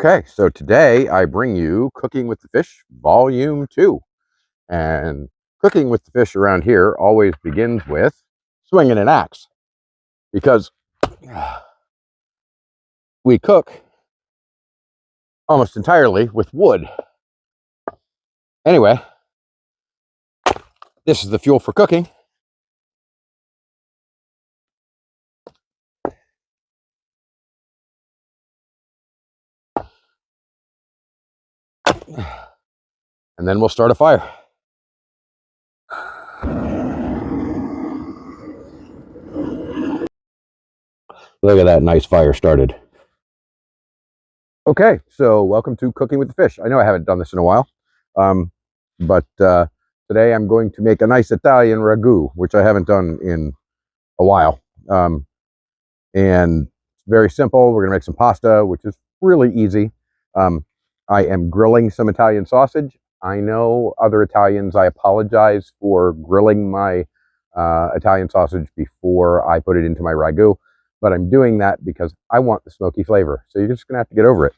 Okay, so today I bring you Cooking with the Fish Volume 2. And cooking with the fish around here always begins with swinging an axe because we cook almost entirely with wood. Anyway, this is the fuel for cooking. And then we'll start a fire. Look at that nice fire started. Okay, so welcome to Cooking with the Fish. I know I haven't done this in a while, but today I'm going to make a nice Italian ragu, which I haven't done in a while. And it's very simple. We're going to make some pasta, which is really easy. I am grilling some Italian sausage. I know other Italians, I apologize for grilling my Italian sausage before I put it into my ragu, but I'm doing that because I want the smoky flavor. So you're just going to have to get over it.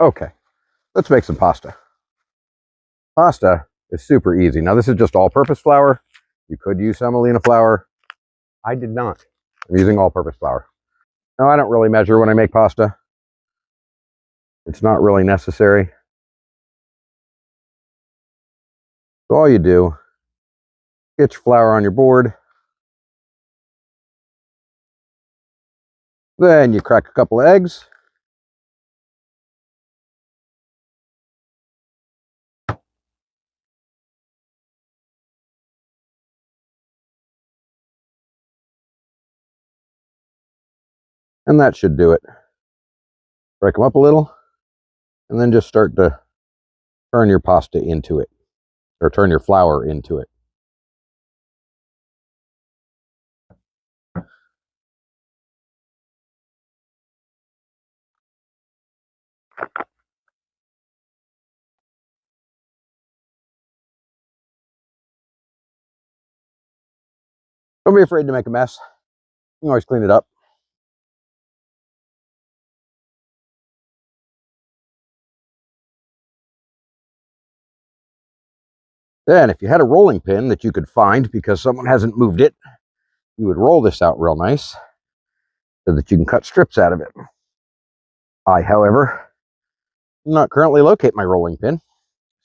Okay, let's make some pasta. Pasta is super easy. Now, this is just all-purpose flour. You could use semolina flour. I did not. I'm using all-purpose flour. Now, I don't really measure when I make pasta. It's not really necessary. So all you do, get your flour on your board. Then you crack a couple of eggs. And that should do it. Break them up a little. And then just start to turn your pasta into it. Or turn your flour into it. Don't be afraid to make a mess. You can always clean it up. Then, if you had a rolling pin that you could find because someone hasn't moved it, you would roll this out real nice so that you can cut strips out of it. I, however, do not currently locate my rolling pin,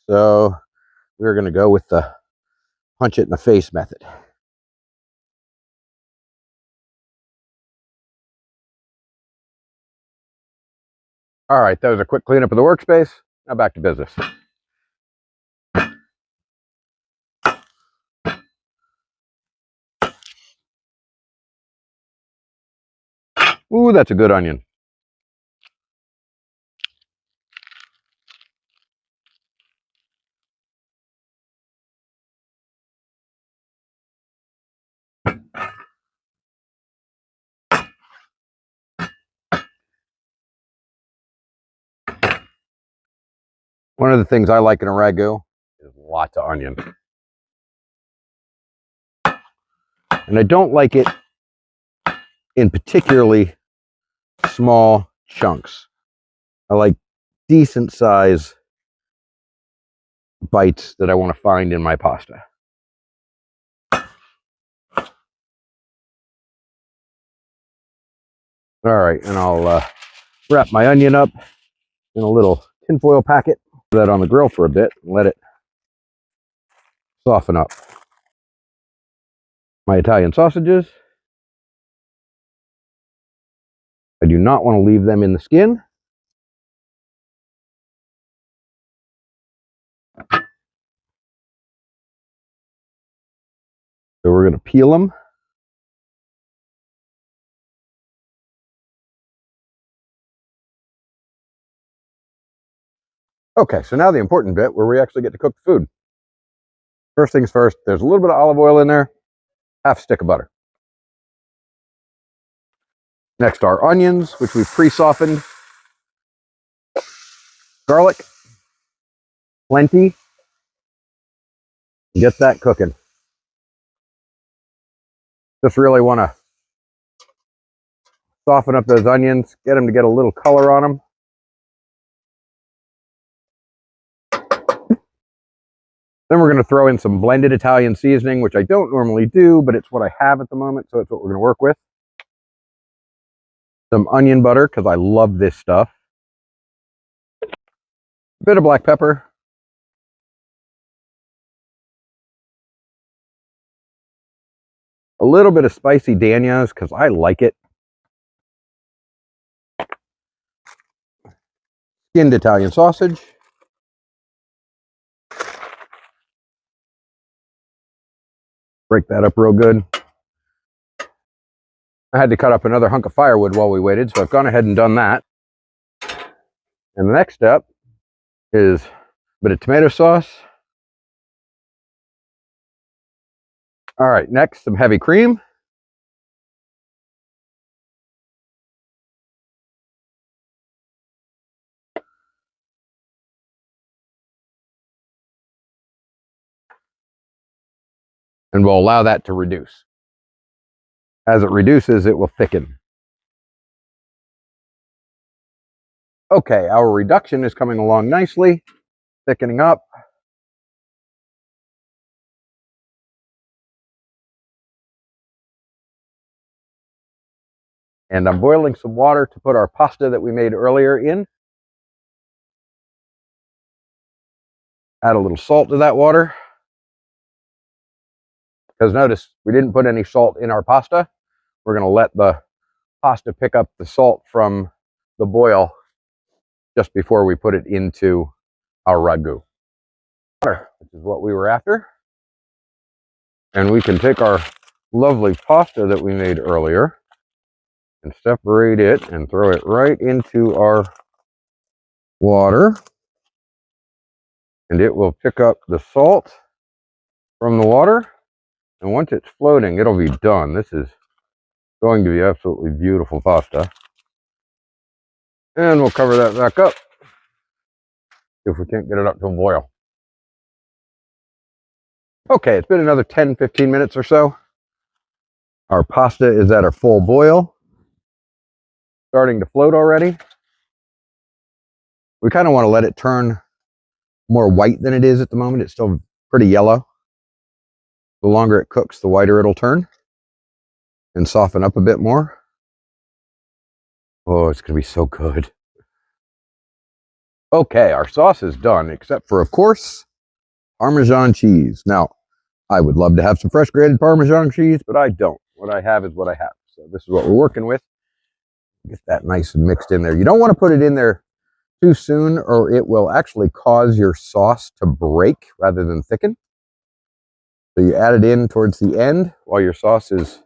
so we're going to go with the punch it in the face method. All right, that was a quick cleanup of the workspace. Now back to business. Ooh, that's a good onion. One of the things I like in a ragu is lots of onion. And I don't like it in particularly small chunks. I like decent size bites that I want to find in my pasta. All right, and I'll wrap my onion up in a little tinfoil packet. Put that on the grill for a bit and let it soften up. My Italian sausages. I do not want to leave them in the skin. So we're going to peel them. Okay, so now the important bit where we actually get to cook the food. First things first, there's a little bit of olive oil in there, half a stick of butter. Next are onions, which we've pre-softened. Garlic, plenty. Get that cooking. Just really want to soften up those onions, get them to get a little color on them. Then we're going to throw in some blended Italian seasoning, which I don't normally do, but it's what I have at the moment, so it's what we're going to work with. Some onion butter, because I love this stuff. A bit of black pepper. A little bit of spicy Danios, because I like it. Skinned Italian sausage. Break that up real good. I had to cut up another hunk of firewood while we waited, so I've gone ahead and done that. And the next step is a bit of tomato sauce. All right, next, some heavy cream. And we'll allow that to reduce. As it reduces, it will thicken. Okay, our reduction is coming along nicely, thickening up. And I'm boiling some water to put our pasta that we made earlier in. Add a little salt to that water. Because notice, we didn't put any salt in our pasta. We're going to let the pasta pick up the salt from the boil just before we put it into our ragu. Which is what we were after. And we can take our lovely pasta that we made earlier and separate it and throw it right into our water. And it will pick up the salt from the water. And once it's floating, it'll be done. This is going to be absolutely beautiful pasta. And we'll cover that back up if we can't get it up to a boil. Okay, it's been another 10-15 minutes or so. Our pasta is at a full boil, starting to float already. We kind of want to let it turn more white than it is at the moment. It's still pretty yellow. The longer it cooks, the whiter it'll turn and soften up a bit more. Oh, it's going to be so good. Okay, our sauce is done, except for, of course, Parmesan cheese. Now, I would love to have some fresh grated Parmesan cheese, but I don't. What I have is what I have. So this is what we're working with. Get that nice and mixed in there. You don't want to put it in there too soon, or it will actually cause your sauce to break rather than thicken. So you add it in towards the end while your sauce is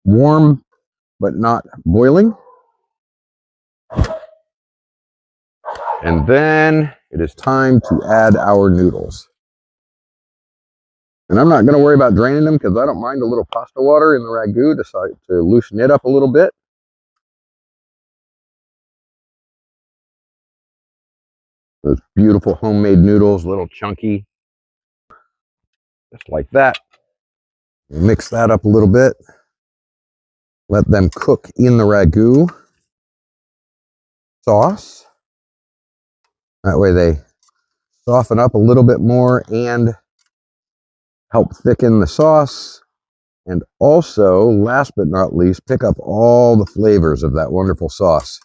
warm but not boiling. And then it is time to add our noodles. And I'm not going to worry about draining them because I don't mind a little pasta water in the ragu to loosen it up a little bit. Those beautiful homemade noodles, a little chunky. Just like that. Mix that up a little bit. Let them cook in the ragu sauce. That way they soften up a little bit more and help thicken the sauce. And also, last but not least, pick up all the flavors of that wonderful sauce.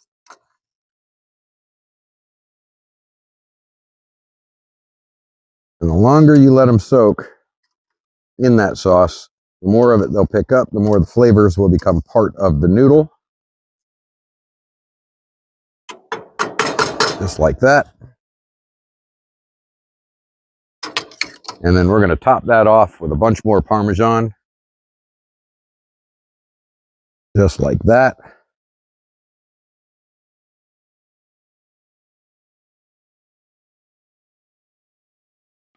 And the longer you let them soak in that sauce, the more of it they'll pick up, the more the flavors will become part of the noodle. Just like that. And then we're going to top that off with a bunch more Parmesan. Just like that.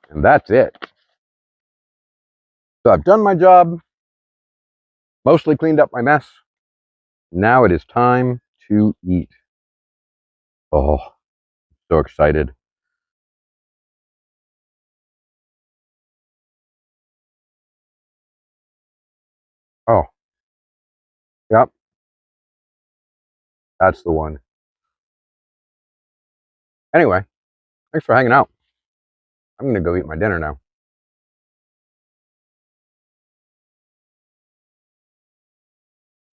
And that's it. So I've done my job, mostly cleaned up my mess. Now it is time to eat. Oh, so excited. Oh, yep. That's the one. Anyway, thanks for hanging out. I'm going to go eat my dinner now.